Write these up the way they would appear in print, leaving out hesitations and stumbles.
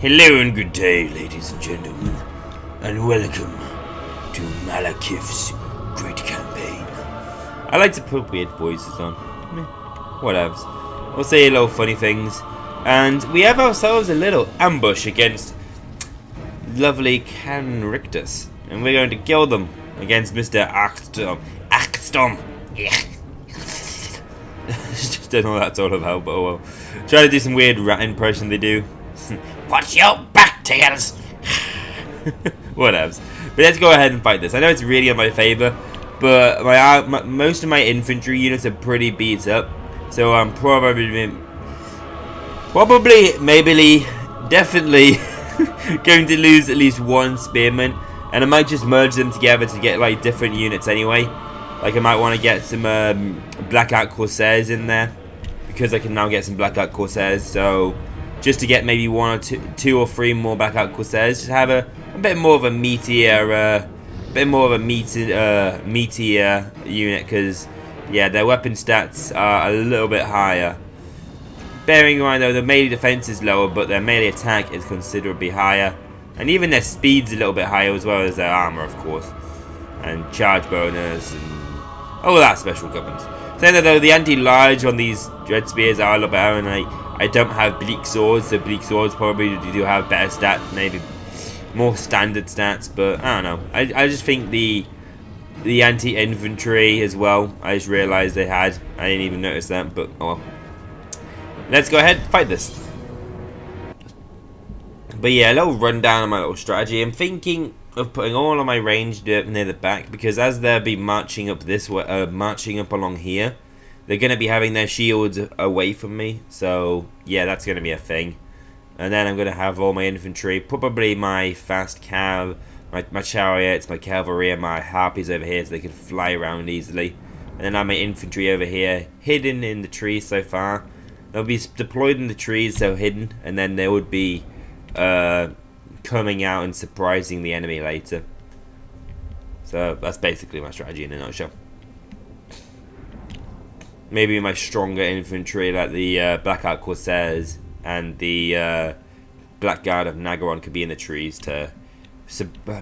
Hello and good day, ladies and gentlemen, and welcome to Malekith's great campaign. I like to put weird voices on. Whatevs. We'll say little funny things. And we have ourselves a little ambush against lovely Clan Rictus. And we're going to kill them against Mr. Axstorm. Yeah. Just don't know what that's all about, but oh well. Try to do some weird rat impression they do. Watch your back, tails! Whatevs. But let's go ahead and fight this. I know it's really in my favour, but most of my infantry units are pretty beat up. So I'm definitely going to lose at least one spearman. And I might just merge them together to get like different units anyway. Like I might want to get some Blackout Corsairs in there, because I can now get some Blackout Corsairs. So just to get maybe two or three more Blackout Corsairs, just have a bit more of a meatier unit, because yeah, their weapon stats are a little bit higher. Bearing in mind though, the melee defense is lower, but their melee attack is considerably higher, and even their speed's a little bit higher, as well as their armor, of course, and charge bonus and all that special gubbins. Saying that though, the anti-large on these dread spears are a little better, and I don't have bleak swords, so bleak swords probably do have better stats, maybe more standard stats, but I don't know. I just think the anti-infantry as well, I just realised they had. I didn't even notice that, but oh well. Let's go ahead and fight this. But yeah, a little rundown on my little strategy. I'm thinking of putting all of my ranged near the back, because as they'll be marching up this way, marching up along here, they're going to be having their shields away from me. So yeah, that's going to be a thing. And then I'm going to have all my infantry, probably my fast cav, my chariots, my cavalry, and my harpies over here, so they can fly around easily. And then I have my infantry over here, hidden in the trees so far. They'll be deployed in the trees, so hidden, and then they would be coming out and surprising the enemy later. So that's basically my strategy in a nutshell. Maybe my stronger infantry, like the Blackout Corsairs and the Blackguard of Nagaron, could be in the trees to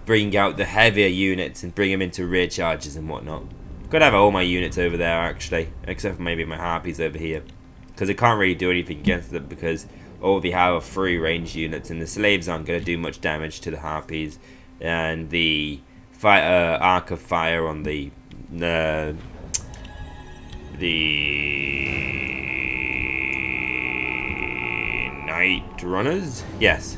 bring out the heavier units and bring them into rear charges and whatnot. Could have all my units over there actually, except for maybe my harpies over here, because I can't really do anything against them, because all they have are 3 ranged units, and the slaves aren't going to do much damage to the harpies, and the arc of fire on the night runners. Yes.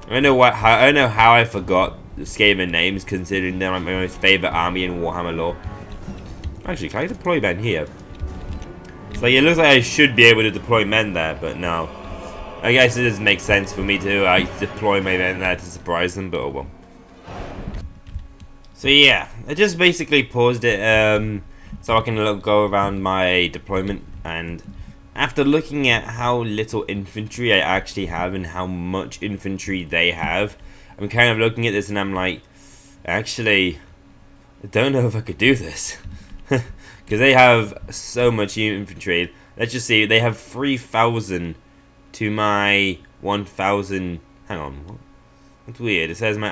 I don't know how I forgot the Skaven names, considering they're my most favorite army in Warhammer lore. Actually, can I deploy men here? So it looks like I should be able to deploy men there, but no. I guess it doesn't make sense for me to deploy my men there to surprise them, but oh well. So yeah, I just basically paused it so I can go around my deployment, and after looking at how little infantry I actually have and how much infantry they have, I'm kind of looking at this and I'm like, actually, I don't know if I could do this. Because they have so much infantry. Let's just see, they have 3,000 to my 1,000. Hang on, that's weird. It says my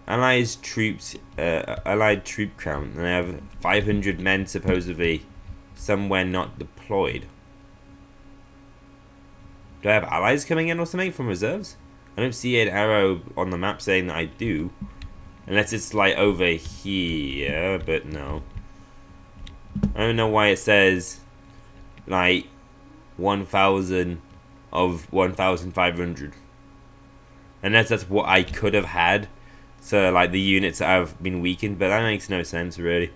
allied troop count, and I have 500 men supposedly somewhere not deployed. Do I have allies coming in or something from reserves? I don't see an arrow on the map saying that I do, unless it's like over here, but no. I don't know why it says like 1,000 of 1,500, unless that's what I could have had. So like the units that have been weakened, but that makes no sense really.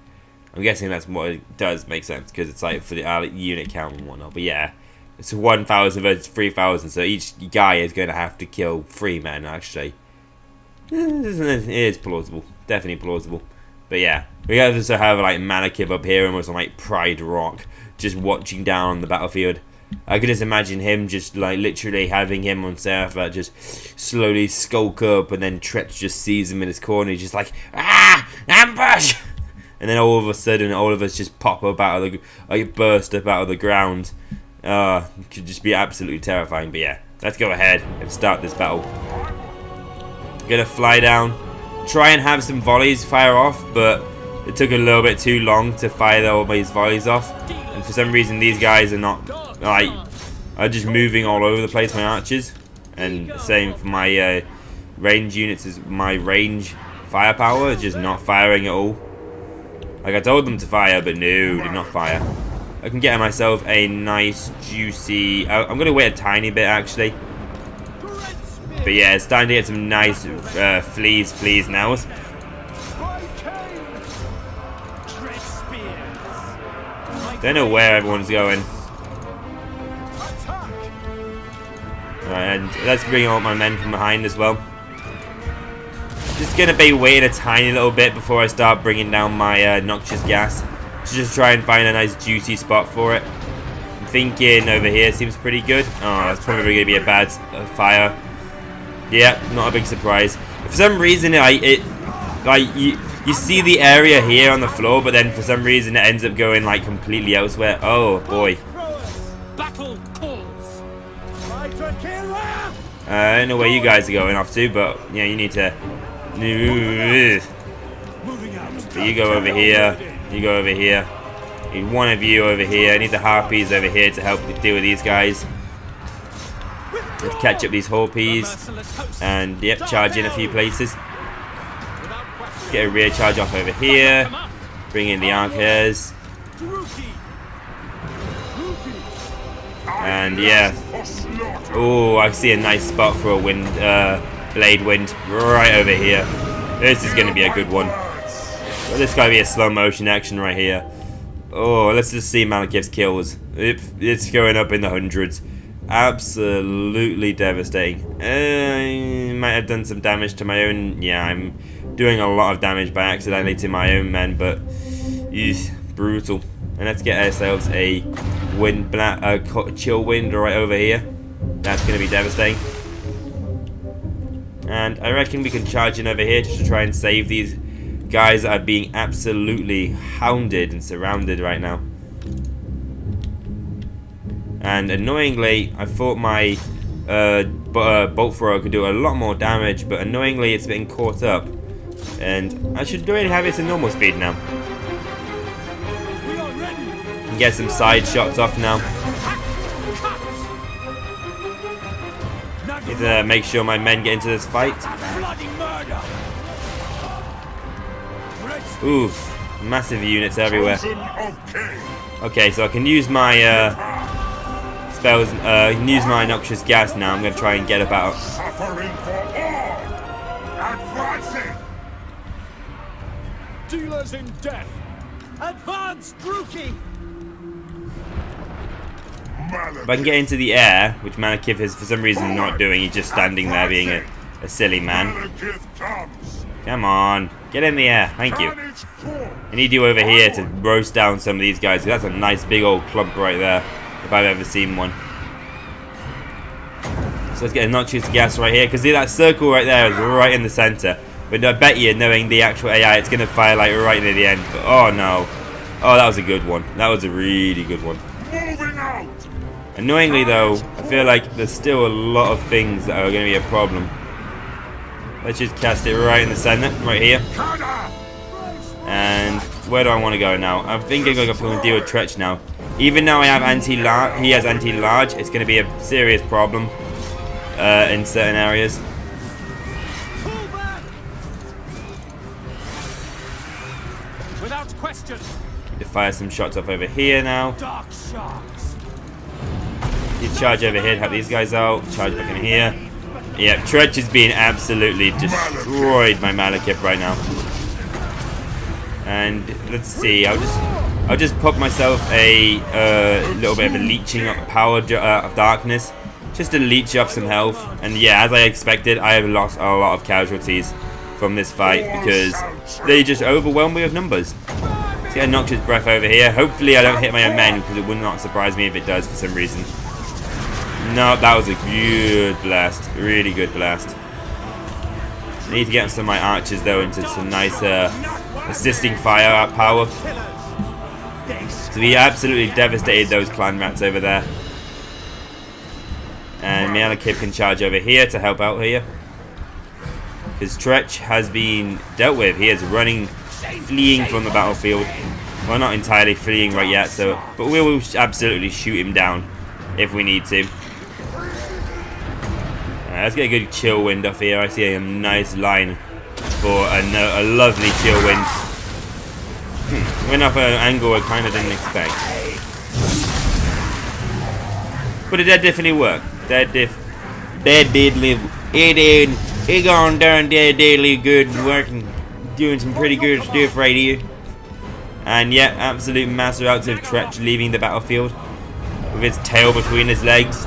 I'm guessing that's what it does make sense, because it's like for the unit count and whatnot. But yeah, it's 1,000 versus 3,000, so each guy is going to have to kill 3 men actually. It is plausible, definitely plausible. But yeah, we also have like Malekith up here, almost on like Pride Rock, just watching down on the battlefield. I could just imagine him just like literally having him on Serapha just slowly skulk up, and then Tretch just sees him in his corner. He's just like, ah, ambush! And then all of a sudden, all of us just pop up out of the, like burst up out of the ground, Could just be absolutely terrifying. But yeah, let's go ahead and start this battle. Gonna fly down, try and have some volleys fire off, but it took a little bit too long to fire all these volleys off. And for some reason, these guys are not like are just moving all over the place. My archers, and same for my range units. Is my range firepower is just not firing at all. Like I told them to fire, but no, did not fire. I can get myself a nice juicy. I'm gonna wait a tiny bit actually. But yeah, it's starting to get some nice fleas now. Don't know where everyone's going. Right, and let's bring out my men from behind as well. Just gonna be waiting a tiny little bit before I start bringing down my noxious gas. To just try and find a nice juicy spot for it. I'm thinking over here seems pretty good. Oh, that's probably gonna be a bad fire. Yeah, not a big surprise. For some reason, you see the area here on the floor, but then for some reason it ends up going like completely elsewhere. Oh boy. I don't know where you guys are going off to, but yeah, you need to. But you go over here. You go over here. Need one of you over here. I need the harpies over here to help deal with these guys. Let's catch up these harpies. And yep, charge in a few places. Get a rear charge off over here. Bring in the archers. And yeah. Oh, I see a nice spot for a wind, blade wind right over here. This is going to be a good one. Well, this got to be a slow motion action right here. Oh, let's just see Malekith's kills. It's going up in the hundreds. Absolutely devastating. Might have done some damage to my own. Yeah, I'm doing a lot of damage by accidentally to my own men, but brutal. And let's get ourselves a chill wind right over here. That's going to be devastating. And I reckon we can charge in over here just to try and save these guys that are being absolutely hounded and surrounded right now. And annoyingly, I thought my bolt thrower could do a lot more damage, but annoyingly it's been caught up. And I should really have it to normal speed now. Can get some side shots off now. Need to make sure my men get into this fight. Oof, massive units everywhere. Okay, so I can use my spells, use my noxious gas now. I'm going to try and get about. Dealers in death. Advance, Druki. If I can get into the air, which Malekith is for some reason not doing, he's just standing there being a silly man. Come on, get in the air, thank you. I need you over here to roast down some of these guys. That's a nice big old clump right there, if I've ever seen one. So let's get a noxious gas right here, because see that circle right there is right in the center. But I bet you, knowing the actual AI, it's going to fire like right near the end. But, oh no. Oh, that was a good one. That was a really good one. Annoyingly though, I feel like there's still a lot of things that are going to be a problem. Let's just cast it right in the center, right here. And where do I want to go now? I think I'm going to deal with Tretch now. Even though I have anti-large, he has anti-large, it's going to be a serious problem in certain areas. Without question. Need to fire some shots off over here now. Dark sharks. You charge over here to help these guys out. Charge back in here. Yeah, Tretch is being absolutely destroyed by Malekith right now. And let's see, I'll just put myself a little bit of a leeching power of darkness, just to leech off some health. And yeah, as I expected, I have lost a lot of casualties from this fight because they just overwhelm me with numbers. So get a noxious breath over here. Hopefully I don't hit my own men, because it would not surprise me if it does for some reason. No, that was a good blast. Really good blast. I need to get some of my archers though into some nice assisting fire power. So we absolutely devastated those clan rats over there. then Malekith can charge over here to help out here. Because Tretch has been dealt with. He is running, fleeing from the battlefield. Well, not entirely fleeing right yet, but we will absolutely shoot him down if we need to. Let's get a good chill wind off here. I see a nice line for a lovely chill wind. Went off an angle I kind of didn't expect. But it did definitely work. That did live. He gone down there daily good working, doing some pretty good stuff right here. And yeah, absolute massive out of Tretch leaving the battlefield with his tail between his legs.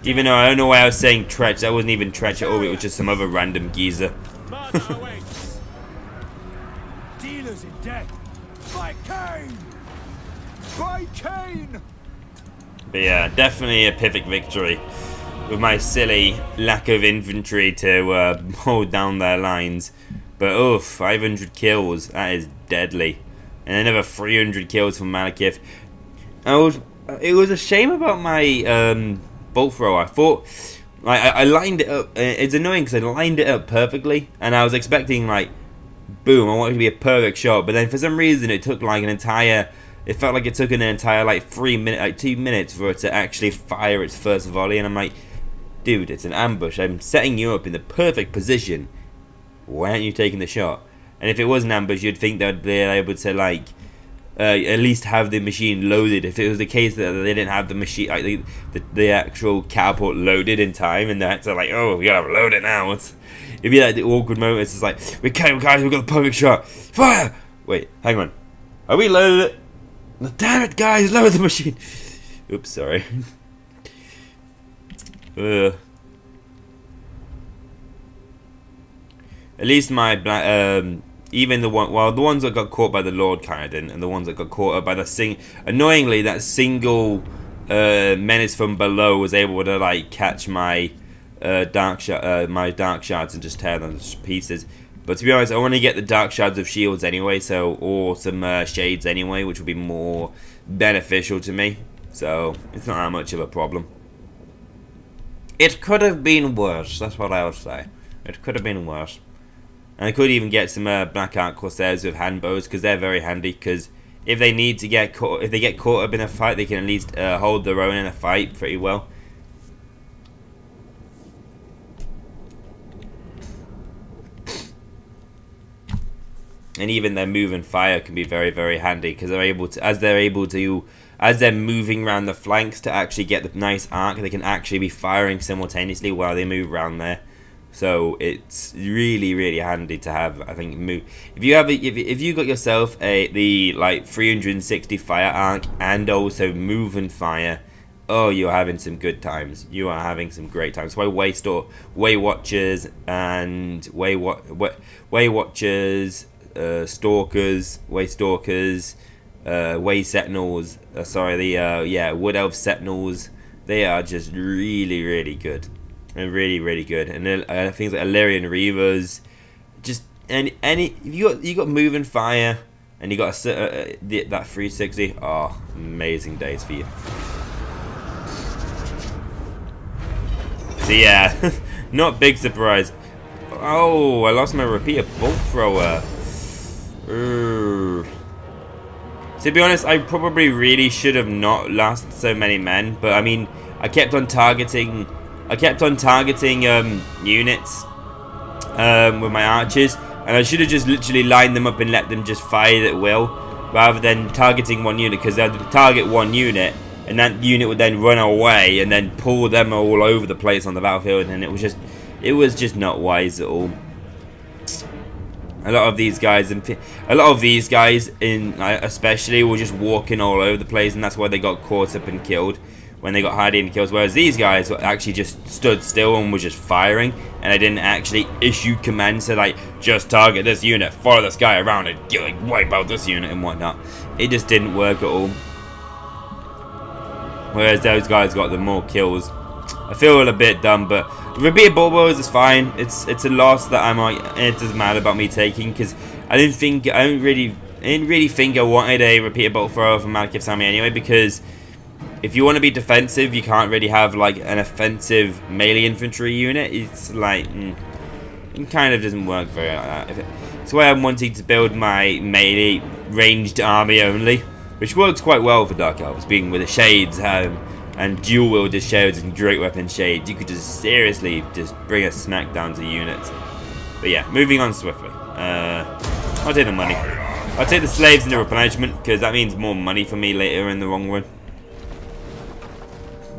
Even though I don't know why I was saying Tretch, that wasn't even Tretch at all, it was just some other random geezer. Dealers in death. By Kane! By Kane! But yeah, definitely a perfect victory. With my silly lack of infantry to hold down their lines. But oof, 500 kills, that is deadly. And another 300 kills from Malekith. It was a shame about my bolt thrower. I thought, I lined it up. It's annoying because I lined it up perfectly. And I was expecting like, boom, I want it to be a perfect shot. But then for some reason it took like an entire... It felt like it took an entire like 2 minutes for it to actually fire its first volley, and I'm like, dude, it's an ambush. I'm setting you up in the perfect position. Why aren't you taking the shot? And if it was an ambush, you'd think they'd be able to like at least have the machine loaded. If it was the case that they didn't have the machine, like the actual catapult loaded in time, and they had to like, oh, we gotta load it now. It'd be like the awkward moments. It's like, guys, we got the perfect shot. Fire! Wait, hang on. Are we loaded? Damn it, guys! Lower the machine. Oops, sorry. At least my even the ones that got caught by the Lord kind of didn't, and the ones that got caught by the annoyingly that single menace from below was able to like catch my dark shards and just tear them to pieces. But to be honest, I want to get the dark shards of shields anyway, or some shades anyway, which would be more beneficial to me. So it's not that much of a problem. It could have been worse. That's what I would say. It could have been worse. And I could even get some Black Ark Corsairs with hand bows, because they're very handy. Because if they need to get caught, if they get caught up in a fight, they can at least hold their own in a fight pretty well. And even their move and fire can be very, very handy, because they're able to, as they're moving around the flanks to actually get the nice arc, they can actually be firing simultaneously while they move around there. So it's really, really handy to have. I think move. If you got yourself the like 360 fire arc and also move and fire, oh, you're having some good times. You are having some great times. Why Way Watchers and Way Watchers. Stalkers, Way Stalkers, Way Sentinels, Wood Elf Sentinels, they are just really, really good. And really, really good. And then things like Illyrian Reavers, just any you got move and fire, and you got that 360, oh, amazing days for you. So yeah, not big surprise. Oh, I lost my repeater bolt thrower. To be honest, I probably really should have not lost so many men, but I mean, I kept on targeting units with my archers, and I should have just literally lined them up and let them just fire at will, rather than targeting one unit, because they'd target one unit, and that unit would then run away and then pull them all over the place on the battlefield, and it was just not wise at all. A lot of these guys, especially, were just walking all over the place, and that's why they got caught up and killed when they got hard-hitting kills. Whereas these guys actually just stood still and were just firing, and I didn't actually issue commands to like just target this unit, follow this guy around, and like wipe out this unit and whatnot. It just didn't work at all. Whereas those guys got the more kills. I feel a bit dumb, but repeated bulbos is fine. It's a loss that it doesn't matter about me taking, because I don't really didn't really think I wanted a repeater bolt thrower from Malekith's army anyway, because if you want to be defensive, you can't really have like an offensive melee infantry unit. It's like, it kind of doesn't work very like that. That's why I'm wanting to build my melee ranged army only, which works quite well for Dark Elves, being with the shades and dual wielded shades and great weapon shades. You could just seriously just bring a smack down to units. But yeah, moving on swiftly. I'll take the money. I'll take the slaves and the replenishment, because that means more money for me later in the long run.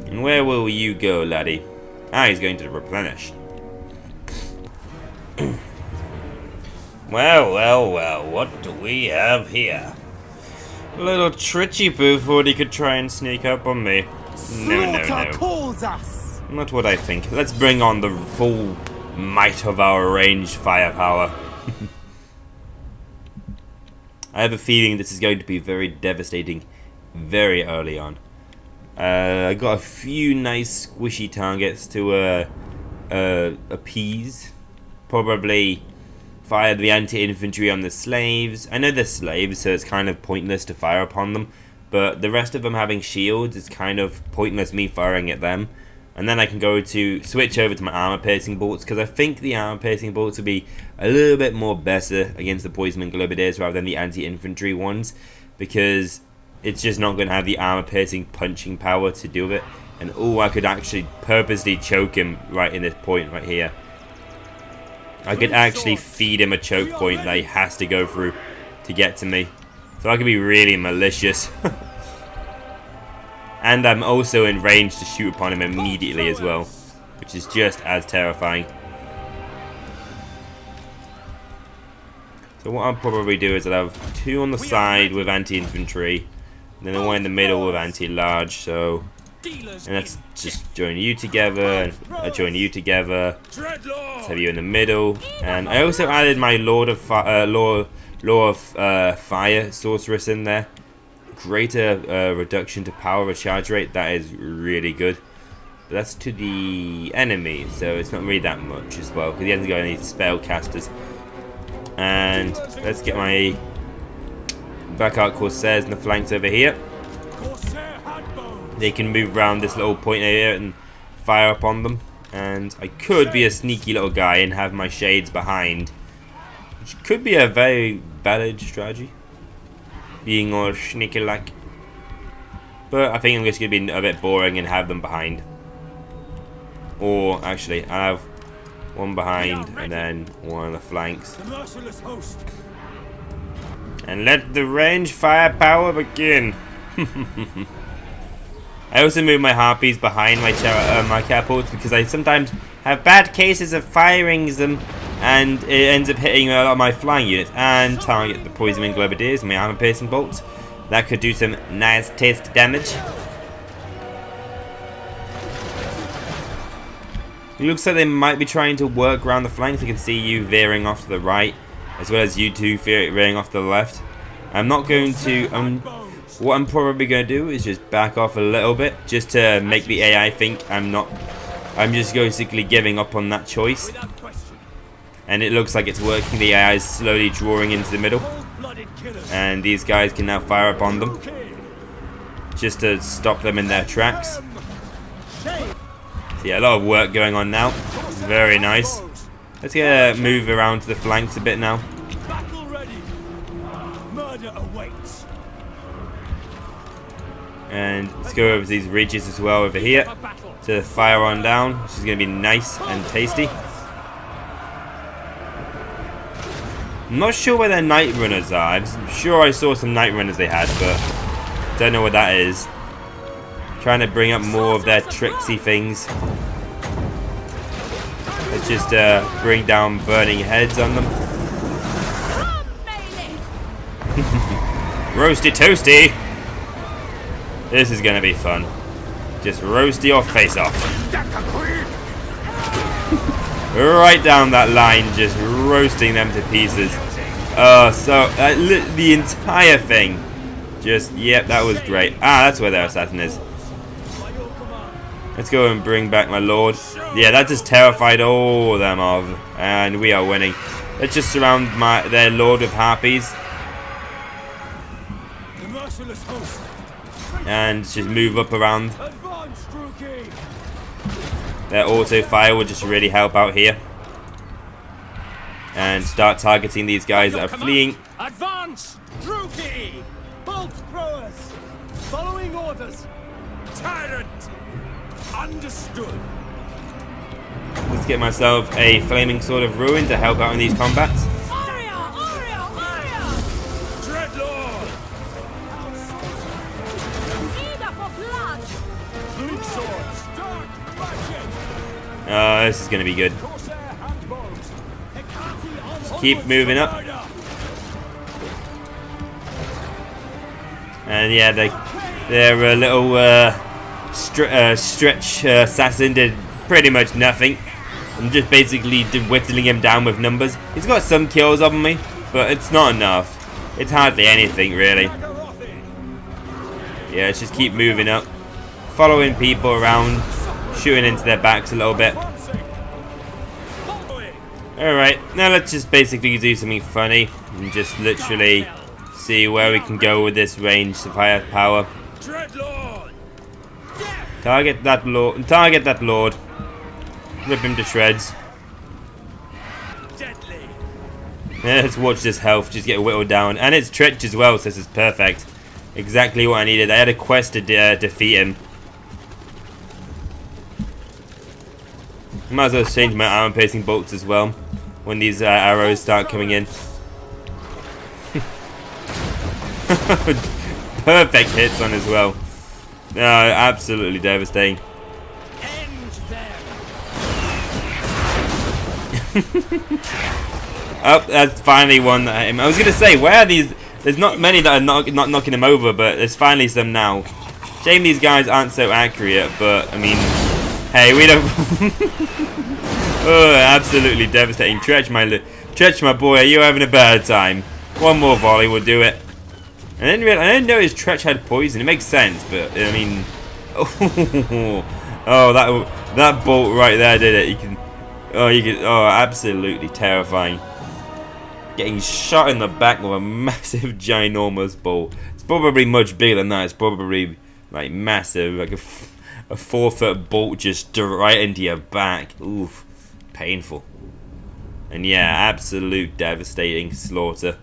And where will you go, laddie? Ah, he's going to replenish. Well, what do we have here? A little Tritchy Boo thought he could try and sneak up on me. No. Calls us. Not what I think. Let's bring on the full might of our ranged firepower. I have a feeling this is going to be very devastating very early on. I got a few nice squishy targets to appease. Probably fire the anti-infantry on the slaves. I know they're slaves, so it's kind of pointless to fire upon them. But the rest of them having shields, it's kind of pointless me firing at them. And then I can go to switch over to my armor-piercing bolts, because I think the armor-piercing bolts will be a little bit more better against the poison globadiers rather than the anti-infantry ones, because it's just not going to have the armor-piercing punching power to do it. And I could actually purposely choke him right in this point right here. I could actually feed him a choke point that he has to go through to get to me. So I could be really malicious. And I'm also in range to shoot upon him immediately as well, which is just as terrifying. So what I'll probably do is I'll have two on the side with anti-infantry, and then one in the middle with anti-large. So, and let's just join you together, and join you together. Let's have you in the middle. And I also added my Lord of Fire Sorceress in there. Greater reduction to power recharge rate. That is really good. But that's to the enemy, so it's not really that much as well, because he hasn't got any spell casters. And let's get my back out Corsairs in the flanks over here. They can move around this little point area and fire up on them. And I could be a sneaky little guy and have my shades behind, which could be a very valid strategy, being all sneaky like. But I think I'm just going to be a bit boring and have them behind. Or actually, I have one behind and then one on the flanks. And let the range firepower begin. I also move my harpies behind my catapults, because I sometimes have bad cases of firing them, and it ends up hitting a lot of my flying units and target the poison globadiers and my armor piercing bolts. That could do some nice tasty damage. It looks like they might be trying to work around the flanks. I can see you veering off to the right, as well as you two veering off to the left. I'm not going to. What I'm probably going to do is just back off a little bit, just to make the AI think I'm not. I'm just basically giving up on that choice. And it looks like it's working. The AI is slowly drawing into the middle, and these guys can now fire upon them, just to stop them in their tracks. So yeah, a lot of work going on now. Very nice. Let's get a move around to the flanks a bit now. And let's go over these ridges as well over here to fire on down, which is going to be nice and tasty. I'm not sure where their night runners are. I'm sure I saw some night runners they had, but don't know what that is. Trying to bring up more of their tricksy things. Let's just bring down burning heads on them. Roasty toasty! This is gonna be fun. Just roast your face off. Right down that line, just roasting them to pieces. So the entire thing. Just, yep, that was great. Ah, that's where their assassin is. Let's go and bring back my lord. Yeah, that just terrified all of them off, and we are winning. Let's just surround their lord with harpies. merciless host. and just move up around. Advance, Druki. Their auto fire will just really help out here. And start targeting these guys that are fleeing. Advance, Druki. Bolt throwers. Following orders. Tyrant. Understood. Let's get myself a flaming sword of ruin to help out in these combats. Dreadlord. Bleak swords. Dark magic. This is going to be good. Corsair handbows. Keep moving up. And yeah, their little stretch assassin did pretty much nothing. I'm just basically whittling him down with numbers. He's got some kills on me, but it's not enough. It's hardly anything, really. Yeah, let's just keep moving up. Following people around, shooting into their backs a little bit. Alright, now let's just basically do something funny and just literally see where we can go with this ranged firepower. Target that lord. Target that lord. Rip him to shreds. Yeah, let's watch this health just get whittled down. And it's Tretch as well, so this is perfect. Exactly what I needed. I had a quest to defeat him. Might as well change my armor piercing bolts as well when these arrows start coming in. Perfect hits on as well. No, absolutely devastating. Oh, that's finally one that hit him. I was gonna say, where are these? There's not many that are not knocking him over, but there's finally some now. Shame these guys aren't so accurate, but I mean, hey, we don't. Oh, absolutely devastating. Tretch, my boy, are you having a bad time? One more volley will do it. I didn't notice Tretch had poison. It makes sense, but I mean, oh, that bolt right there did it. Oh, absolutely terrifying. Getting shot in the back with a massive, ginormous bolt. It's probably much bigger than that. It's probably like massive, like a 4-foot bolt just right into your back. Oof, painful. And yeah, absolute devastating slaughter.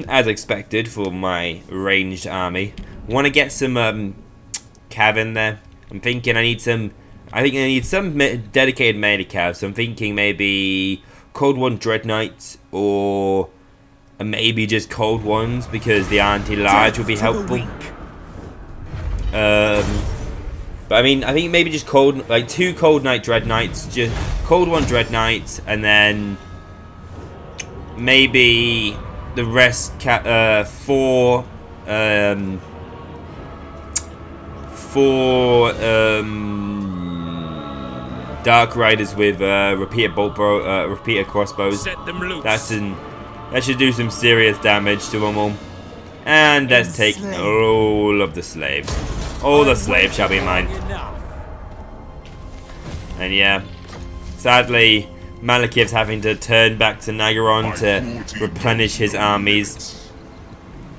As expected for my ranged army. Want to get some cav there. I'm thinking I need some dedicated melee cav. So I'm thinking maybe Cold One Dread Knights or maybe just Cold Ones because the anti-large will be helpful. But I mean, I think maybe just two Cold Knight Dread Knights, just Cold One Dread Knights, and then maybe the rest four Dark Riders with repeater crossbows. Set them loose. That should do some serious damage to them all. And let's take all of the slaves. All the slaves shall be mine. And yeah, sadly, Malekith's having to turn back to Nagaron to replenish his armies.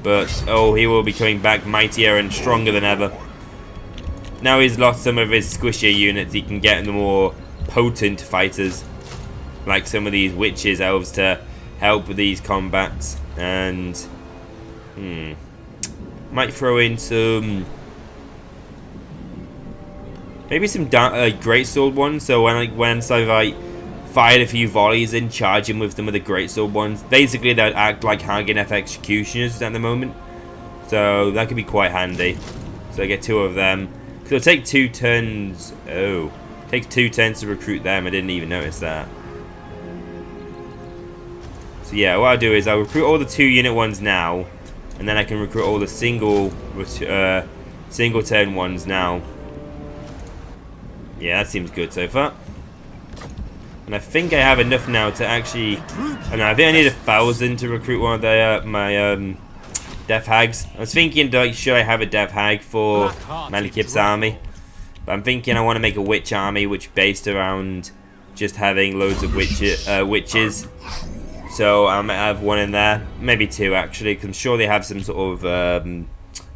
But, oh, he will be coming back mightier and stronger than ever. Now he's lost some of his squishier units, he can get the more potent fighters. Like some of these witches, elves to help with these combats. And, might throw in some... maybe some greatsword ones, so when I fired a few volleys and charging with them with the greatsword ones, basically they'd act like Hagenf executioners at the moment. So that could be quite handy. So I get 2 of them. So it'll take 2 turns. Oh, it takes 2 turns to recruit them. I didn't even notice that. So yeah, what I'll do is I'll recruit all the 2-unit ones now, and then I can recruit all the single turn ones now. Yeah, that seems good so far. And I think I have enough now to actually... I think I need 1,000 to recruit one of my Death Hags. I was thinking, like, should I have a Death Hag for Malekith's army? But I'm thinking I want to make a witch army, which based around just having loads of witches. So I might have one in there. Maybe 2, actually, because I'm sure they have some sort of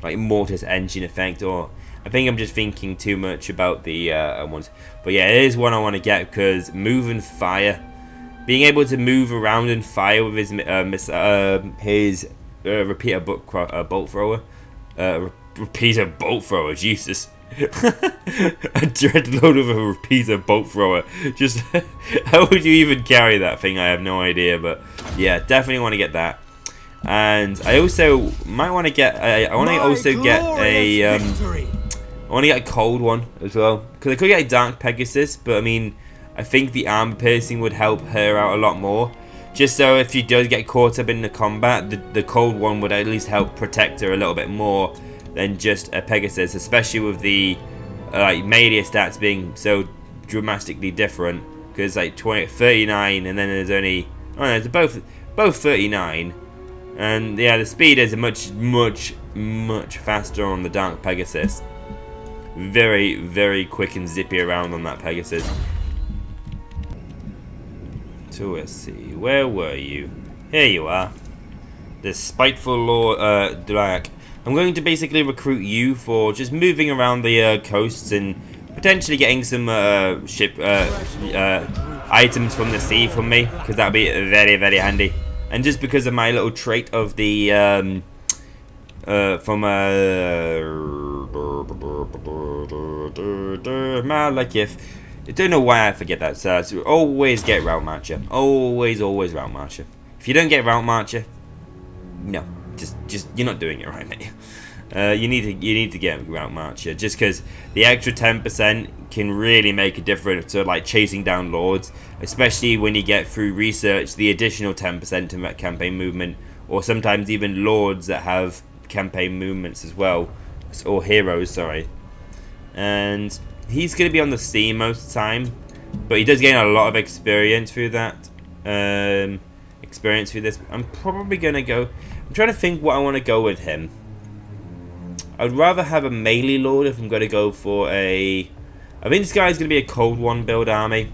like mortis engine effect, or I think I'm just thinking too much about the ones. But yeah, it is one I want to get because move and fire, being able to move around and fire with his repeater bolt thrower, repeater bolt thrower, Jesus. A dreadload of a repeater bolt thrower. Just how would you even carry that thing? I have no idea, but yeah, definitely want to get that. And I also might want to get. I want to also get a. I want to get a cold one as well, because I could get a dark Pegasus, but I mean, I think the armor piercing would help her out a lot more. Just so if she does get caught up in the combat, the cold one would at least help protect her a little bit more than just a Pegasus, especially with the like melee stats being so dramatically different. Because like 39, and then there's only it's both 39, and yeah, the speed is much faster on the Dark Pegasus. Very quick and zippy around on that Pegasus. So let's see, where were you? Here you are, the spiteful Lord Drak. I'm going to basically recruit you for just moving around the coasts and potentially getting some ship items from the sea from me, because that'd be very handy. And just because of my little trait of the Malekith. I don't know why I forget that. So always get Route Marcher. Always Route Marcher. If you don't get Route Marcher, no. Just you're not doing it right, mate. You need to get Route Marcher, just because the extra 10% can really make a difference to like chasing down lords, especially when you get through research the additional 10% to campaign movement, or sometimes even lords that have campaign movements as well, or heroes, sorry. And he's going to be on the sea most of the time, but he does gain a lot of experience through that. Experience through this. I'm probably going to go. I'm trying to think what I want to go with him. I'd rather have a melee lord if I'm going to go for a. I think this guy's going to be a cold one build army.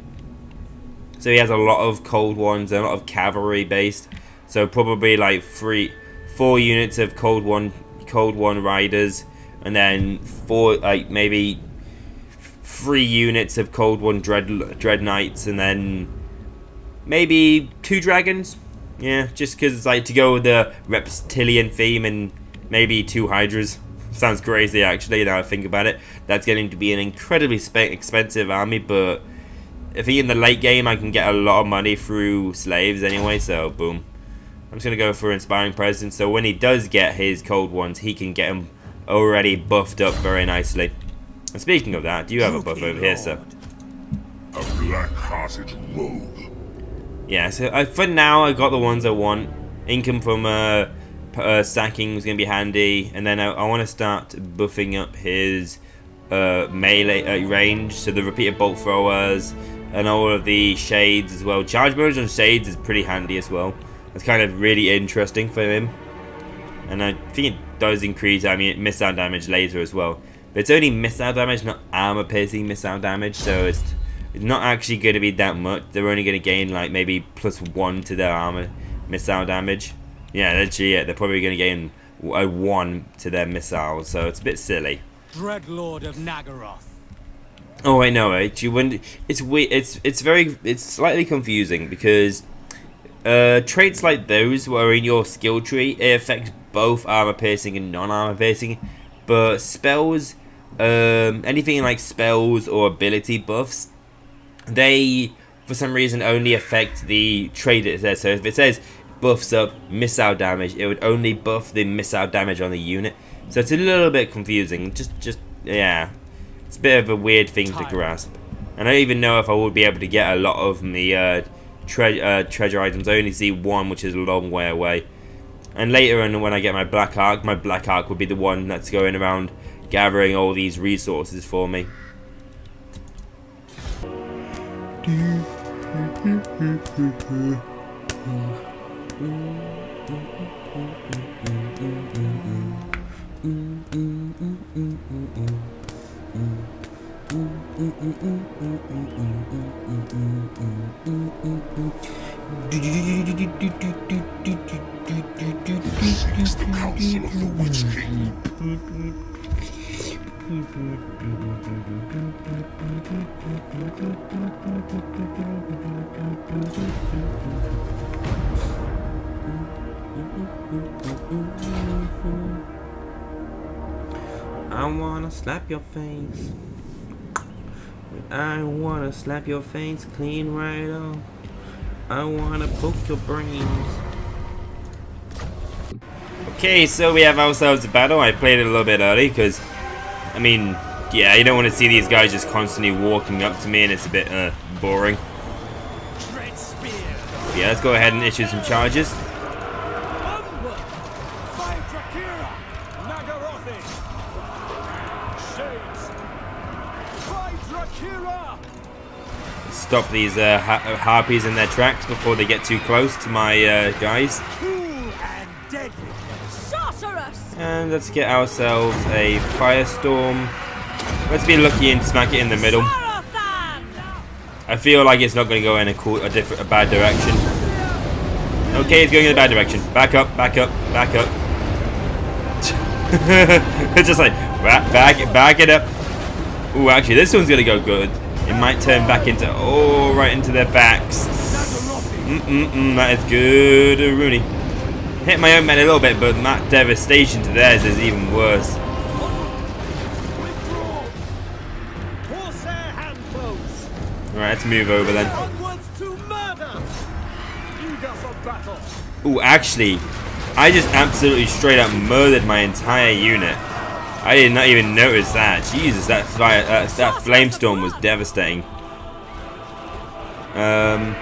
So he has a lot of cold ones and a lot of cavalry based. So probably like 4 units of cold one riders, and then maybe 3 units of cold one dread knights, and then maybe 2 dragons. Yeah, just because it's like to go with the reptilian theme, and maybe 2 hydras. Sounds crazy actually now I think about it. That's getting to be an incredibly expensive army, but I think in the late game I can get a lot of money through slaves anyway, so boom. I'm just going to go for Inspiring Presence, so when he does get his cold ones, he can get them already buffed up very nicely. And speaking of that, do you have a buff over here, sir? A black-hearted rogue. Yeah, so for now I got the ones I want. Income from sacking is going to be handy, and then I want to start buffing up his melee range, so the repeated bolt throwers and all of the shades as well. Charge bonus on shades is pretty handy as well. It's kind of really interesting for him, and I think it does increase missile damage later as well. But it's only missile damage, not armor piercing missile damage, so it's not actually going to be that much. They're only going to gain like maybe +1 to their armor missile damage. Yeah, literally, yeah, they're probably going to gain a 1 to their missiles, so it's a bit silly. Dreadlord of Nagaroth. Oh, I know, right? It's weird. It's slightly confusing because traits like those were in your skill tree. It affects both armor piercing and non-armor piercing, but spells, anything like spells or ability buffs, they for some reason only affect the trait it says. So if it says buffs up missile damage, it would only buff the missile damage on the unit. So it's a little bit confusing. Just yeah, it's a bit of a weird thing to grasp. And I don't even know if I would be able to get a lot of the treasure items. I only see 1, which is a long way away. And later on, when I get my Black Ark would be the one that's going around gathering all these resources for me. Seeks the counsel of the Witch King. I wanna slap your face. I wanna slap your face clean right off. I wanna poke your brains. Okay, so we have ourselves a battle. I played it a little bit early because, I mean, yeah, you don't want to see these guys just constantly walking up to me and it's a bit boring. Yeah, let's go ahead and issue some charges. Stop these harpies in their tracks before they get too close to my guys. And let's get ourselves a firestorm. Let's be lucky and smack it in the middle. I feel like it's not going to go in a bad direction. Okay, it's going in a bad direction. Back up, back up, back up. It's just like back it up. Ooh, actually, this one's going to go good. It might turn back into right into their backs. That is good, Rooney. Hit my own men a little bit, but that devastation to theirs is even worse. Alright, let's move over then. Ooh, actually, I just absolutely straight up murdered my entire unit. I did not even notice that. Jesus, that flamestorm was devastating. Oh,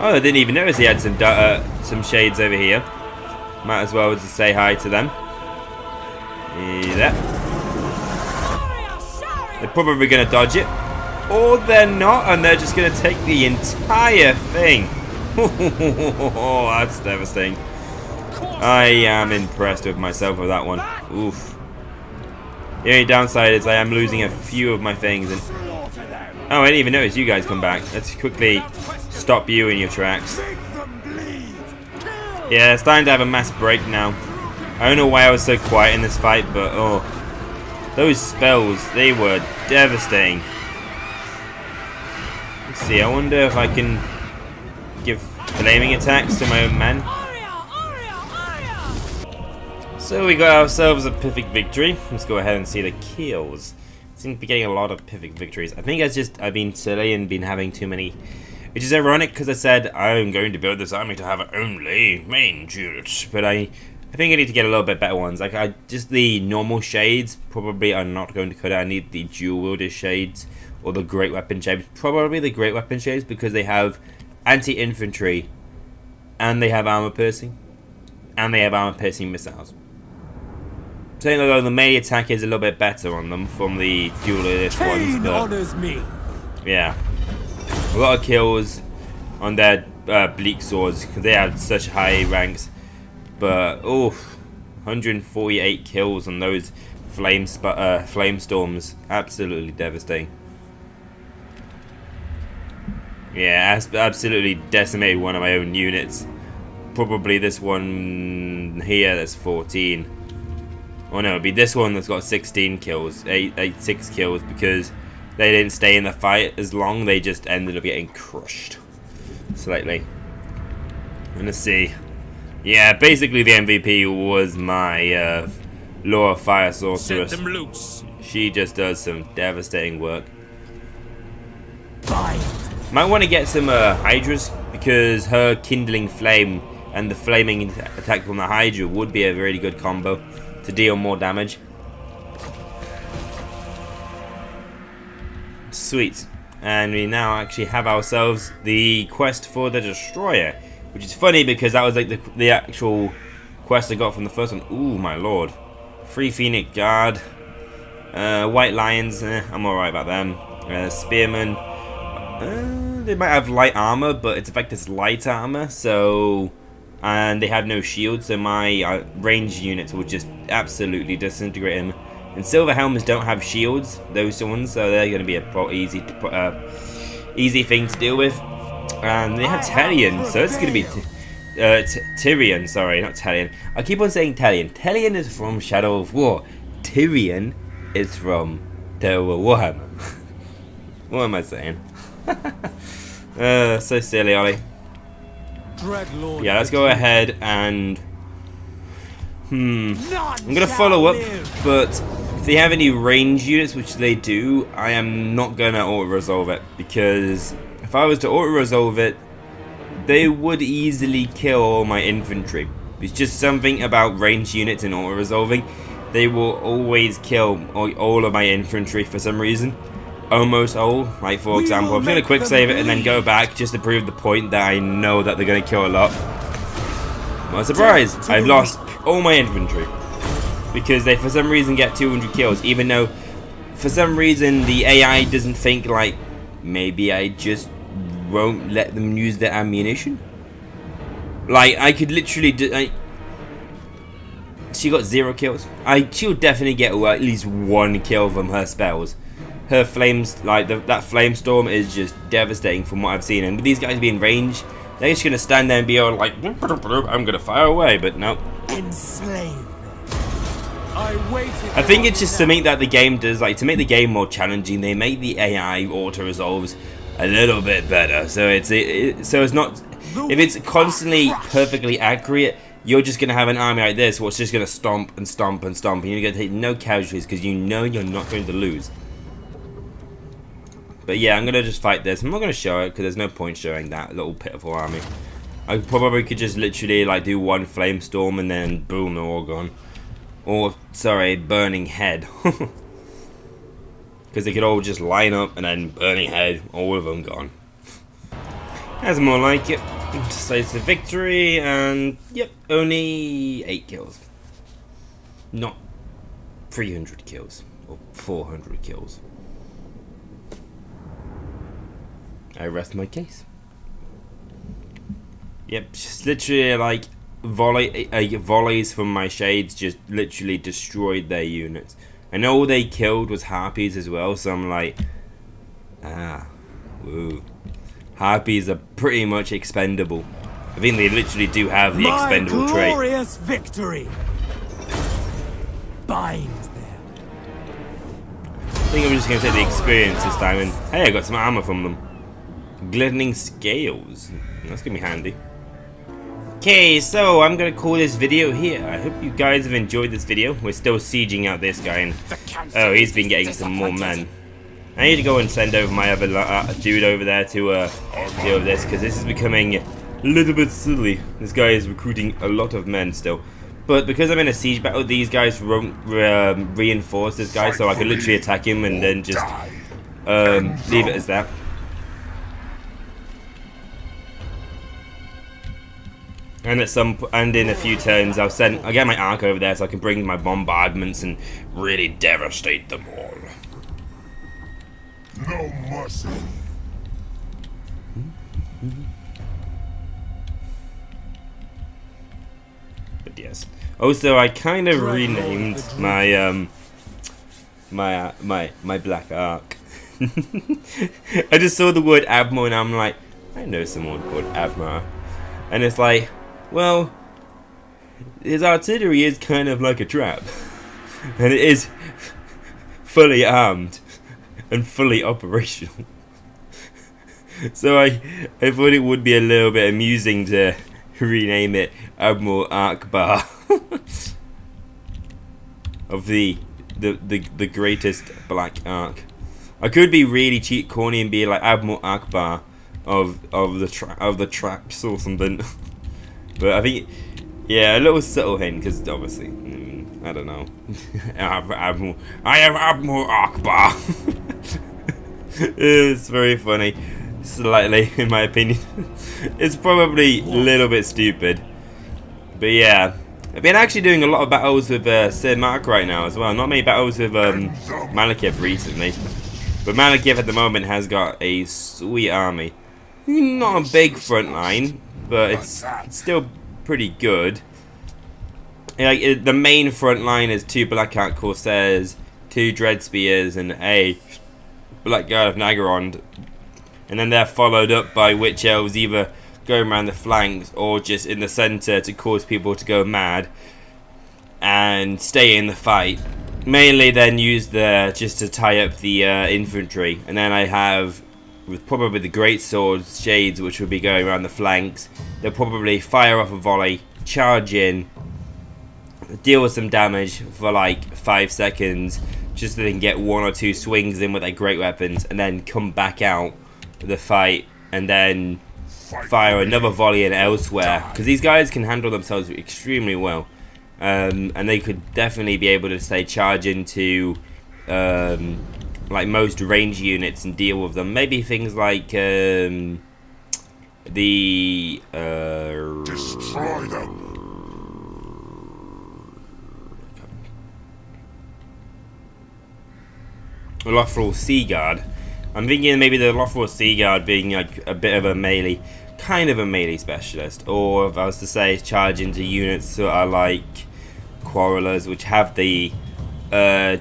I didn't even notice he had some shades over here. Might as well just say hi to them. Yeah. They're probably going to dodge it. Or they're not, and they're just going to take the entire thing. Oh, that's devastating. I am impressed with myself with that one. Oof. The only downside is I am losing a few of my things. And oh, I didn't even notice you guys come back. Let's quickly stop you in your tracks. Yeah, it's starting to have a mass break now. I don't know why I was so quiet in this fight, but oh, those spells, they were devastating. Let's see, I wonder if I can give flaming attacks to my own men. So we got ourselves a perfect victory. Let's go ahead and see the kills. Seem to be getting a lot of perfect victories. I think I've been silly and been having too many, which is ironic because I said I'm going to build this army to have only main units, but I think I need to get a little bit better ones. Like just the normal shades probably are not going to cut it. I need the dual wielder shades or the great weapon shades. Probably the great weapon shades because they have anti-infantry and they have armor piercing and they have armor piercing missiles. Saying although the melee attack is a little bit better on them from the duelist ones, but yeah, a lot of kills on their bleak swords because they have such high ranks. But 148 kills on those flame storms, absolutely devastating. Yeah, absolutely decimated one of my own units. Probably this one here that's 14. Oh no, it'd be this one that's got 16 kills, 6 kills, because they didn't stay in the fight as long. They just ended up getting crushed slightly. Let's see. Yeah, basically the MVP was my Laura Fire Sorceress. Set them loose. She just does some devastating work. Might want to get some Hydras because her kindling flame and the flaming attack from the Hydra would be a really good combo to deal more damage. Sweet. And we now actually have ourselves the quest for the Destroyer, which is funny because that was like the actual quest I got from the first one. Ooh, my lord. 3 Phoenix Guard. White Lions, I'm alright about them. Spearmen. They might have light armor, but it's effect is light armor, so... And they have no shield, so my range units will just absolutely disintegrate him. And Silver Helmets don't have shields, those ones, so they're going to be a easy thing to deal with. And they have Talion, so it's going to be Tyrion, sorry, not Talion. I keep on saying Talion. Talion is from Shadow of War. Tyrion is from the Warhammer. What am I saying? So silly, Ollie. Yeah, let's go ahead and... I'm going to follow up, but if they have any range units, which they do, I am not going to auto-resolve it, because if I was to auto-resolve it, they would easily kill all my infantry. It's just something about range units and auto-resolving. They will always kill all of my infantry for some reason. Almost all. Like, for example, I'm going to quick save it and then go back just to prove the point that I know that they're going to kill a lot. What a surprise! I've lost all my infantry. Because they, for some reason, get 200 kills. Even though, for some reason, the AI doesn't think, like, maybe I just won't let them use their ammunition. Like, I could literally do... she got 0 kills. She'll definitely get at least 1 kill from her spells. Her flames, like that flame storm is just devastating from what I've seen. And with these guys being range, they're just gonna stand there and be all like, I'm gonna fire away, but no. Enslave them. I think it's just something that the game does, like to make the game more challenging. They make the AI auto resolves a little bit better, so it's not. If it's constantly perfectly accurate, you're just gonna have an army like this, where it's just gonna stomp and stomp and stomp, and you're gonna take no casualties because you know you're not going to lose. But yeah, I'm gonna just fight this. I'm not gonna show it because there's no point showing that little pitiful army. I probably could just literally like do 1 flame storm and then boom, they're all gone. Or sorry, burning head. Because they could all just line up and then burning head, all of them gone. That's more like it. So it's a victory and yep, only 8 kills. Not 300 kills or 400 kills. I rest my case. Yep, just literally like volleys from my shades just literally destroyed their units. And all they killed was harpies as well, so I'm like, woo. Harpies are pretty much expendable. I think they literally do have the expendable trait. My glorious victory binds them. I think I'm just going to take the experience this time, and hey, I got some armor from them. Glistening scales. That's going to be handy. Okay, so I'm going to call this video here. I hope you guys have enjoyed this video. We're still sieging out this guy, and oh, he's been getting some more men. I need to go and send over my other dude over there to deal with this, because this is becoming a little bit silly. This guy is recruiting a lot of men still. But because I'm in a siege battle, these guys won't reinforce this guy, so I can literally attack him and then just leave it as that. And in a few turns, I'll get my arc over there so I can bring my bombardments and really devastate them all. No mercy. But yes. Also, I kind of renamed my my black arc. I just saw the word Admiral and I'm like, I know someone called Admiral, and it's like, well, his artillery is kind of like a trap, and it is fully armed and fully operational. So I thought it would be a little bit amusing to rename it Admiral Akbar of the greatest black arc. I could be really cheap, corny, and be like Admiral Akbar of the traps or something. But I think, yeah, a little subtle hint, because obviously, I don't know. I am Admiral Akbar. It's very funny, slightly, in my opinion. It's probably a little bit stupid, but yeah. I've been actually doing a lot of battles with Sir Mark right now as well. Not many battles with Malekith recently, but Malekith at the moment has got a sweet army. Not a big front line, but it's still pretty good. Like, the main front line is 2 Black Ark Corsairs, 2 Dread Spears, and a Black Guard of Nagorond. and then they're followed up by witch elves either going around the flanks or just in the center to cause people to go mad and stay in the fight. Mainly then use the just to tie up the infantry, and then I have with probably the great swords shades which will be going around the flanks. They'll probably fire off a volley, charge in, deal with some damage for like 5 seconds just so they can get 1 or 2 swings in with their great weapons, and then come back out of the fight and then fire another volley in elsewhere, because these guys can handle themselves extremely well. And they could definitely be able to say charge into like most range units and deal with them. Maybe things like the Destroy them. Lothril Sea Guard. I'm thinking maybe the Lothril Sea Guard being like a bit of a melee, kind of a melee specialist, or if I was to say charge into units that are like Quarrelers, which have the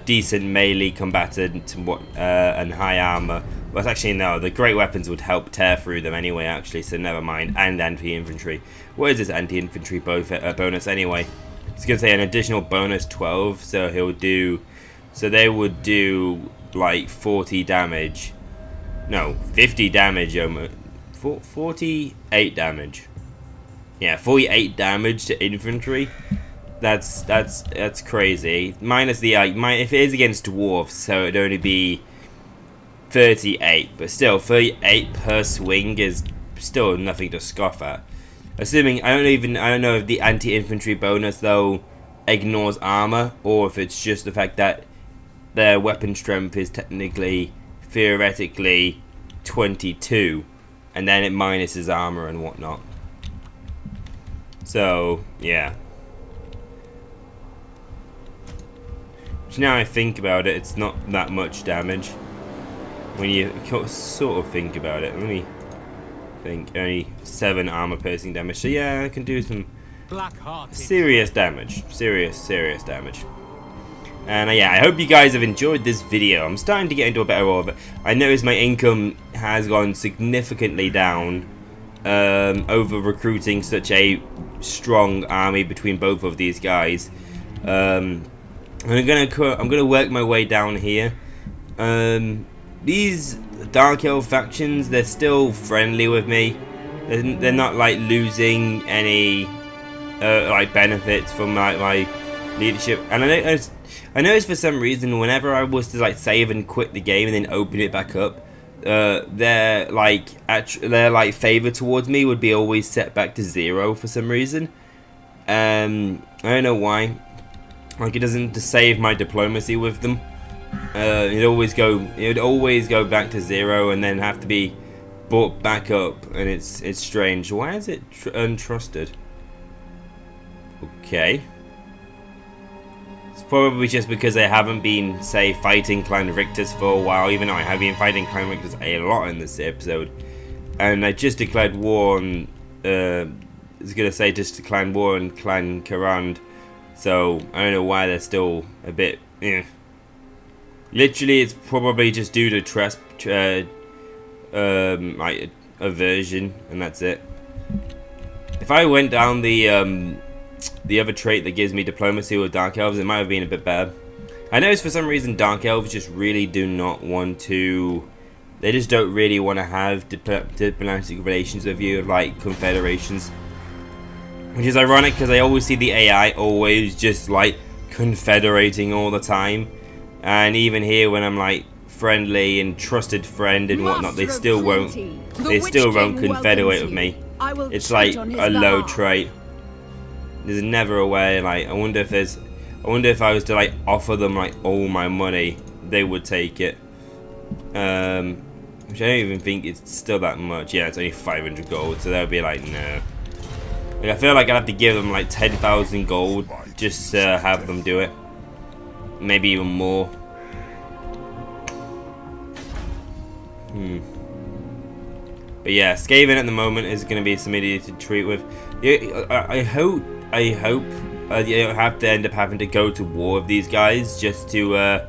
decent melee combatant and high armor. Well, actually no, the great weapons would help tear through them anyway, actually, so never mind. And anti-infantry. What is this anti-infantry bonus anyway? It's going to say an additional bonus 12, so they would do like 40 damage. No, 50 damage, 48 damage. Yeah, 48 damage to infantry. That's crazy. Minus the if it is against dwarves, so it'd only be 38, but still 38 per swing is still nothing to scoff at. Assuming I don't know if the anti-infantry bonus though ignores armor, or if it's just the fact that their weapon strength is theoretically 22, and then it minuses armor and whatnot. So yeah. Now I think about it, it's not that much damage when you sort of think about it. Let me think. Only 7 armor piercing damage. So yeah, I can do some serious damage. Serious damage. And yeah, I hope you guys have enjoyed this video. I'm starting to get into a better orbit. I noticed my income has gone significantly down over recruiting such a strong army between both of these guys. I'm gonna work my way down here. These Dark Elf factions, they're still friendly with me. They're not like losing any like benefits from my leadership. And I noticed for some reason whenever I was to like save and quit the game and then open it back up, their favor towards me would be always set back to 0 for some reason. I don't know why. Like, it doesn't save my diplomacy with them. It would always go back to 0 and then have to be brought back up, and it's strange. Why is it untrusted? Okay. It's probably just because I haven't been, say, fighting Clan Rictus for a while, even though I have been fighting Clan Rictus a lot in this episode. And I just declared war on, I was going to say just declared war on Clan Karand. So, I don't know why they're still a bit, Literally, it's probably just due to like, aversion, and that's it. If I went down the other trait that gives me diplomacy with Dark Elves, it might have been a bit better. I noticed for some reason Dark Elves just really do not want to, they just don't really want to have diplomatic relations with you, like confederations. Which is ironic, because I always see the AI always just like confederating all the time, and even here when I'm like friendly and trusted friend and whatnot, they still won't confederate with me. It's like a low trait. There's never a way. Like, I wonder if I was to like offer them like all my money, they would take it. Which I don't even think it's still that much. Yeah, it's only 500 gold, so they'll be like, no. Like, I feel like I'd have to give them like 10,000 gold just to have them do it. Maybe even more. But yeah, Skaven at the moment is going to be some idiot to treat with. Yeah, I hope you don't have to end up having to go to war with these guys just to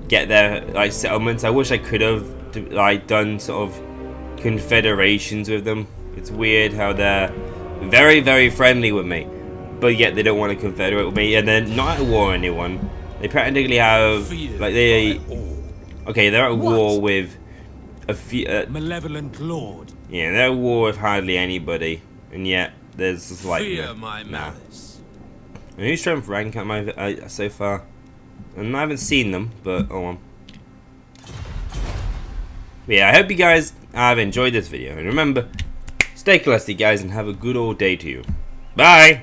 get their like settlements. I wish I could have like done sort of confederations with them. It's weird how they're very, very friendly with me, but yet they don't want to confederate with me, and they're not at war with anyone. They practically have, like, okay, they're at war with a few, Malevolent lord. yeah, they're at war with hardly anybody, and yet there's just like, Fear my nah. malice. And who's strength rank am I so far? And I haven't seen them, but oh well. But yeah, I hope you guys have enjoyed this video, and remember, stay classy guys, and have a good old day to you. Bye!